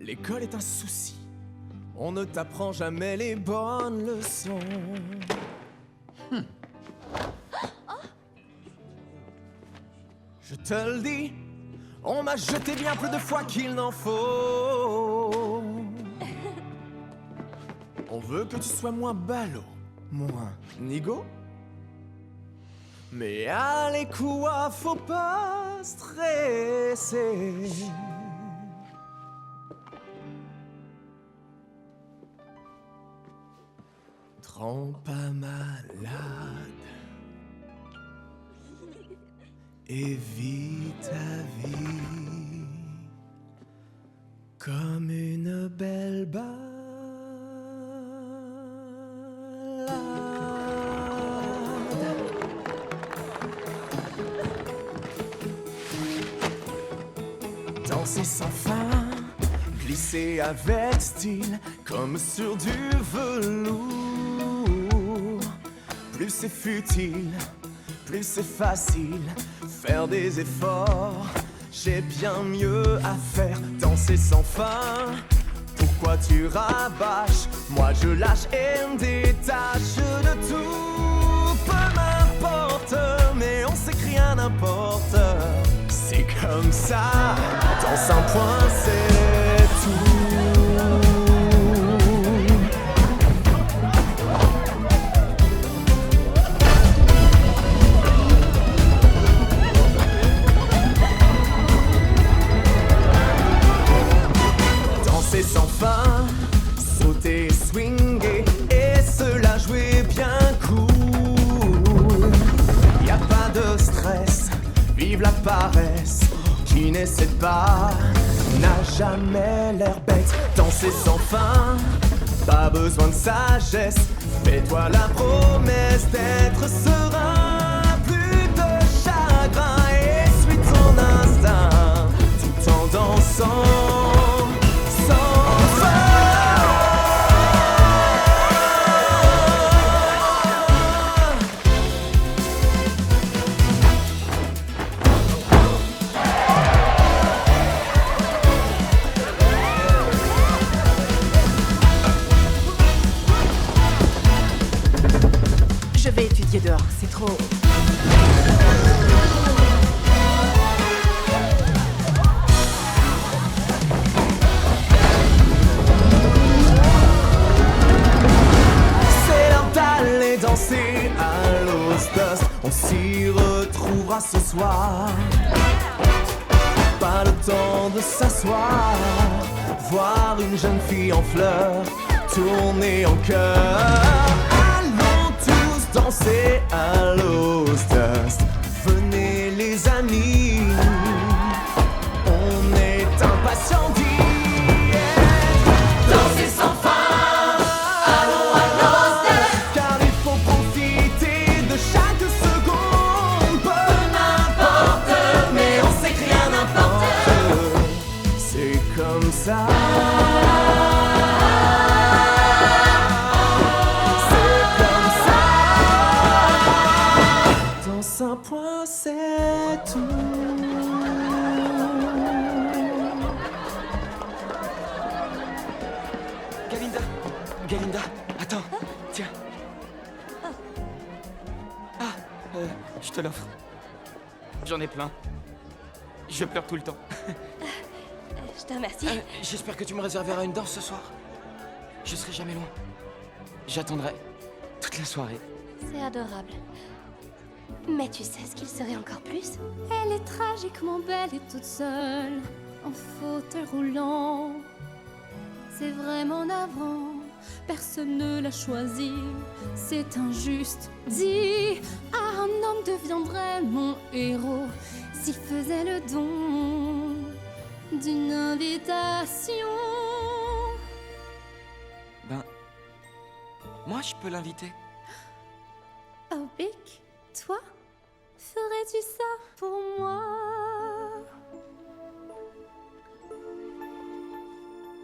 L'école est un souci. On ne t'apprend jamais les bonnes leçons. Je te le dis, on m'a jeté bien plus de fois qu'il n'en faut. On veut que tu sois moins ballot, moins nigo. Mais allez quoi, faut pas stresser. Rends pas malade et vis ta vie comme une belle balade. Danser sans fin, glisser avec style comme sur du velours. Plus c'est futile, plus c'est facile. Faire des efforts, j'ai bien mieux à faire. Danser sans fin, pourquoi tu rabâches? Moi je lâche et me détache de tout. Peu m'importe, mais on sait que rien n'importe. C'est comme ça, danse un point, c'est tout. Sans fin, sauter, swinguer et se la jouer bien cool. Y a pas de stress, vive la paresse. Qui n'essaie pas n'a jamais l'air bête. Danser sans fin, pas besoin de sagesse. Fais-toi la promesse d'être serein. Plus de chagrin et suis ton instinct tout en dansant. Je vais étudier dehors, c'est trop... C'est l'heure d'aller danser à l'hostos. On s'y retrouvera ce soir. Pas le temps de s'asseoir. Voir une jeune fille en fleurs tourner en chœur. Danser à l'hostos, venez les amis, on est impatients d'y être. Danser sans fin, allons à l'hostos, car il faut profiter de chaque seconde. Peu n'importe, mais on sait que rien n'importe. C'est comme ça. Un point, c'est tout. Galinda, attends, tiens. Je te l'offre. J'en ai plein. Je pleure tout le temps. Je te remercie. J'espère que tu me réserveras une danse ce soir. Je serai jamais loin. J'attendrai toute la soirée. C'est adorable. Mais tu sais ce qu'il serait encore plus? Elle est tragiquement belle et toute seule, en fauteuil roulant. C'est vraiment navrant, personne ne l'a choisi. C'est injuste, dis. Un homme deviendrait mon héros s'il faisait le don d'une invitation. Ben, moi je peux l'inviter. Oh, Bic, toi, ferais-tu ça pour moi?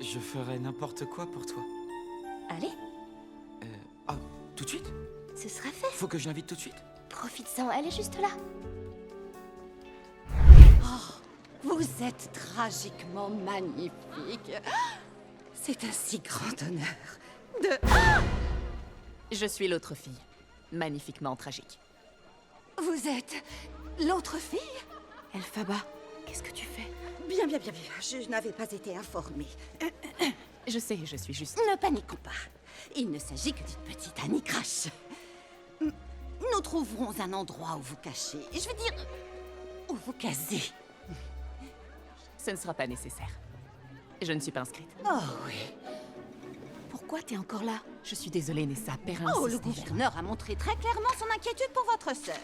Je ferai n'importe quoi pour toi. Allez, Tout de suite? ce sera fait. Faut que je l'invite tout de suite? Profite-en, elle est juste là. Vous êtes tragiquement magnifique. C'est un si grand honneur de... Je suis l'autre fille, magnifiquement tragique. Vous êtes l'autre fille? Elphaba, qu'est-ce que tu fais? Bien. Je n'avais pas été informée. Je sais, je suis juste... Ne paniquons pas. Il ne s'agit que d'une petite Annie Crash. Nous trouverons un endroit où vous cacher. Je veux dire, où vous caser. Ce ne sera pas nécessaire. Je ne suis pas inscrite. Oh oui. Pourquoi t'es encore là? Je suis désolée, Nessa, père Oh, le insiste déjà. gouverneur a montré très clairement son inquiétude pour votre sœur.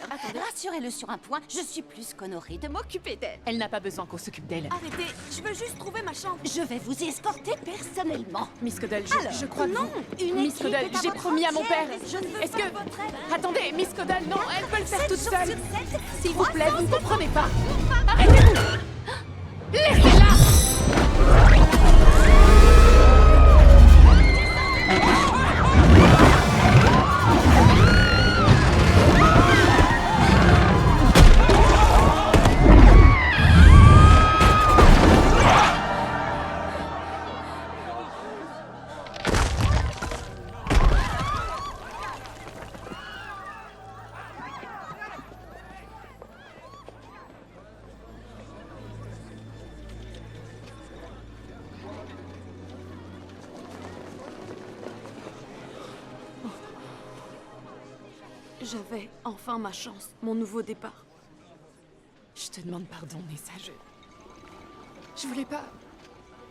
Rassurez-le sur un point, je suis plus qu'honorée de m'occuper d'elle. Elle n'a pas besoin qu'on s'occupe d'elle. Arrêtez, je veux juste trouver ma chambre. Je vais vous y escorter personnellement. Miss Caudle, Alors, je crois que non, vous... une Miss équipe Caudle, est à j'ai votre promis à mon entière père. et je ne veux Est-ce pas que... votre aide. Attendez, Miss Caudle, non, elle peut le faire 7 toute jours seule. sur 7, S'il vous plaît, vous ne 300 comprenez pas. Arrêtez-vous. Laissez-la. J'avais enfin ma chance, mon nouveau départ. Je te demande pardon, Nessa, je voulais pas...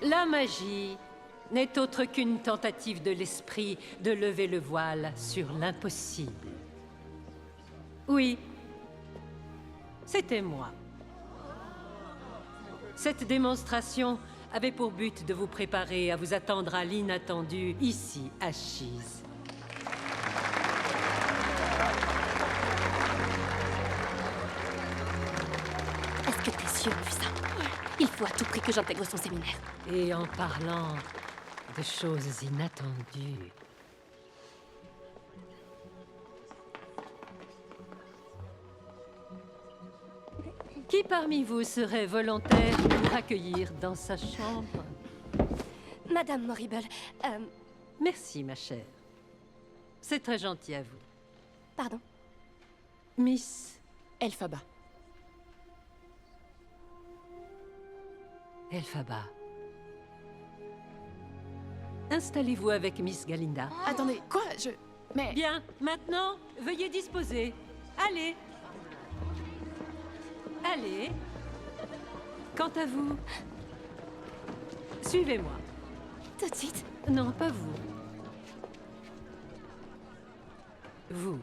La magie n'est autre qu'une tentative de l'esprit de lever le voile sur l'impossible. Oui, c'était moi. Cette démonstration avait pour but de vous préparer à vous attendre à l'inattendu ici, à Chise. Est-ce que tes yeux ont vu ça? Il faut à tout prix que j'intègre son séminaire. Et en parlant de choses inattendues... Qui parmi vous serait volontaire pour accueillir dans sa chambre? Madame Morrible, Merci, ma chère. C'est très gentil à vous. pardon. Miss Elphaba. Elphaba. Installez-vous avec Miss Galinda. Attendez, quoi? Mais... Bien, maintenant, veuillez disposer. Allez. Allez. Quant à vous, suivez-moi. Tout de suite. Non, pas vous. Vous.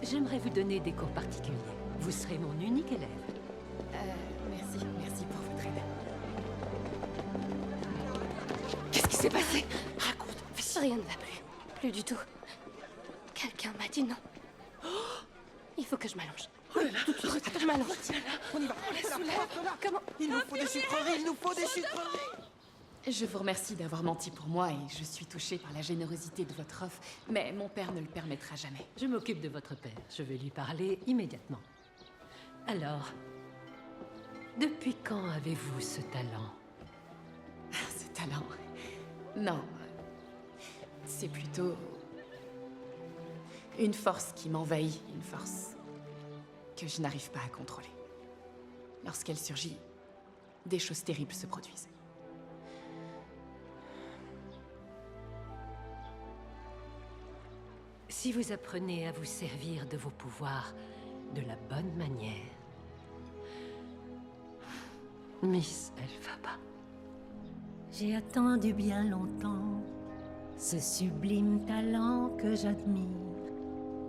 J'aimerais vous donner des cours particuliers. Vous serez mon unique élève. Merci pour votre aide. Qu'est-ce qui s'est passé? Raconte. Rien ne va plus. Plus du tout. Quelqu'un m'a dit non. Il faut que je m'allonge. Je m'allonge. On y va. Comment? Il nous faut des sucreries. Je vous remercie d'avoir menti pour moi et je suis touchée par la générosité de votre offre, mais mon père ne le permettra jamais. Je m'occupe de votre père. Je vais lui parler immédiatement. Alors, depuis quand avez-vous ce talent? Ce talent... Non. C'est plutôt... une force qui m'envahit, une force que je n'arrive pas à contrôler. Lorsqu'elle surgit, des choses terribles se produisent. Si vous apprenez à vous servir de vos pouvoirs de la bonne manière... Miss Elphaba. J'ai attendu bien longtemps ce sublime talent que j'admire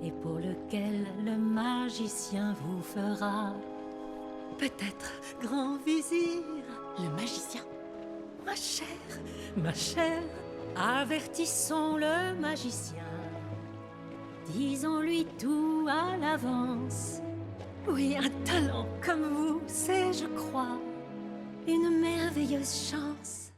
et pour lequel le magicien vous fera peut-être grand vizir. Le magicien? Ma chère, avertissons le magicien. Disons-lui tout à l'avance. Oui, un talent comme vous, c'est, je crois, une merveilleuse chance.